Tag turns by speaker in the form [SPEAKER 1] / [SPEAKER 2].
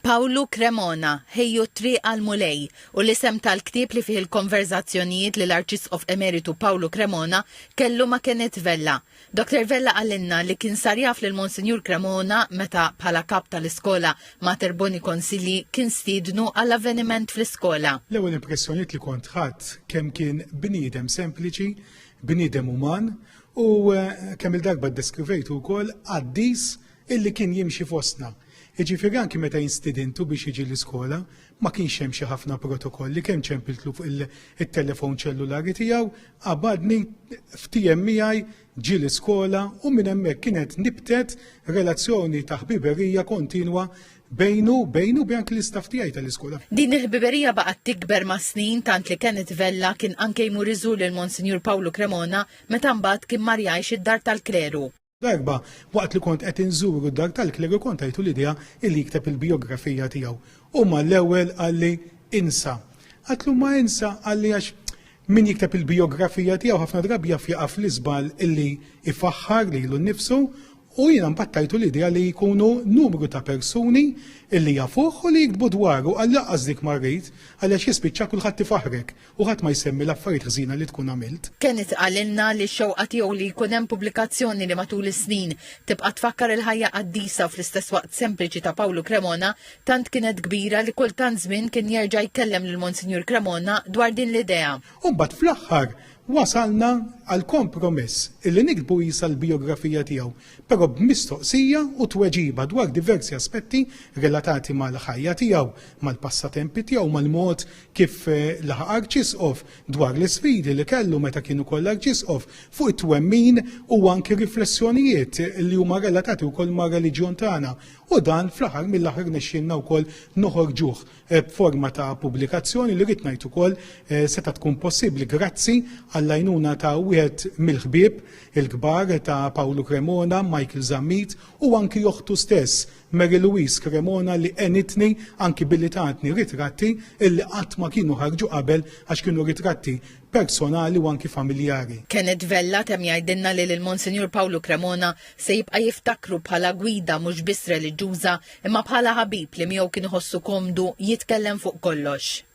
[SPEAKER 1] Paolo Cremona ħejju triq għal Mulej u l-isem tal-ktieb li fih il-konverzazzjonijiet li l-Arċisqof Emeritu Paolo Cremona kellu ma' Kenneth Vella. Dr. Vella għallinna li kien sar jaf lil Monsignor Cremona meta bħala kap tal-iskola Mater Boni Consilii kien stiednu għall-avveniment fl-iskola.
[SPEAKER 2] L-ewwel impressjonijiet li kont ħadd kemm kien bniedem sempliċi, bniedem uman u kemm il-darba ddeskrivejtu wkoll qaddis illi kien jimxi fostna. Jiġifieri anki meta jinstidintu biex jiġi l-iskola, ma kienx hemm xi ħafna protokolli kemm ċempiltlu fuq il-telefon ċellulari tiegħu, qabadni ftiem miegħi ġie l-iskola u minn hemmhekk kienet nibtet relazzjoni ta' ħbiberija kontinwa bejnu anke l-istaff tiegħi tal-iskola.
[SPEAKER 1] Din il-ħbiberija baqgħet tikber ma' snin tant li Kenneth Vella kien anke jmur iżur lil Monsignor Paolo Cremona meta mbagħad kien mar jgħix id-dar tal-kleru.
[SPEAKER 2] Darba, waqt li kont qed inżuru d-dar tal-kleru kont għajtu l-idea illi jikteb il-biografija tiegħu. U ma l-ewwel għalli insa. Għatlu ma insa għalli għax min jikteb il-biografija tiegħu ħafna drabi jaf jaqaf l-iżbal illi ifaħħar lilu nnifsu u jiena mbattajtu l-idea li jkunu numru ta' persuni illi jafuh u li jiktbu dwaru għal laqqas dik marrit għaliex jispiċċa kulħadd tifaħrek u ħadd ma jsemmi l-affarijiet ħżina li tkun għamilt.
[SPEAKER 1] Kenneth għalilna li x-xewqa tiegħu li jkun hemm pubblikazzjoni li matul is-snin tibqa' tfakkar il-ħajja qaddisa u fl-istess waqt sempliċi ta' Paolo Cremona tant kienet kbira li kultant żmien kien jerġa' jkellem lil Monsignor Cremona dwar din l-idea.
[SPEAKER 2] U mbagħad fl-aħħar wasalna għal kompromess illi nikdbu jisa l-biografija tiegħu, però b'mistoqsija u tweġiba dwar diversi aspetti relatati mal-ħajja tiegħu, mal-passatempi tiegħu, mal-mod kif laħaq Arċisqof dwar l-isfidi li kellu meta kienu koll Arċisqof fuq it-twemmin u anki riflessjonijiet li huma relatati wkoll ma' reliġjon tagħna. U dan fl-aħħar mill-aħħar nexxinna wkoll noħorġuh b'forma ta' pubblikazzjoni li rid ngħid ukoll seta' tkun possibbli grazzi għall-għajnuna ta' wieħed mill-ħbieb il-kbar ta' Paolo Cremona, Michael Zammit u anki joħtu stess Mary Louise Cremona li għenitni anki billi tatni ritratti illi qatt ma kienu ħarġu qabel għax kienu ritratti personali u anki familjari.
[SPEAKER 1] Kenneth Vella tem jgħidilna li l-Monsignor Paolo Cremona se jibqa' jiftakru bħala gwida mhux biss reliġjuża imma bħala ħabib li miegħu kien iħossu komdu jitkellem fuq kollox.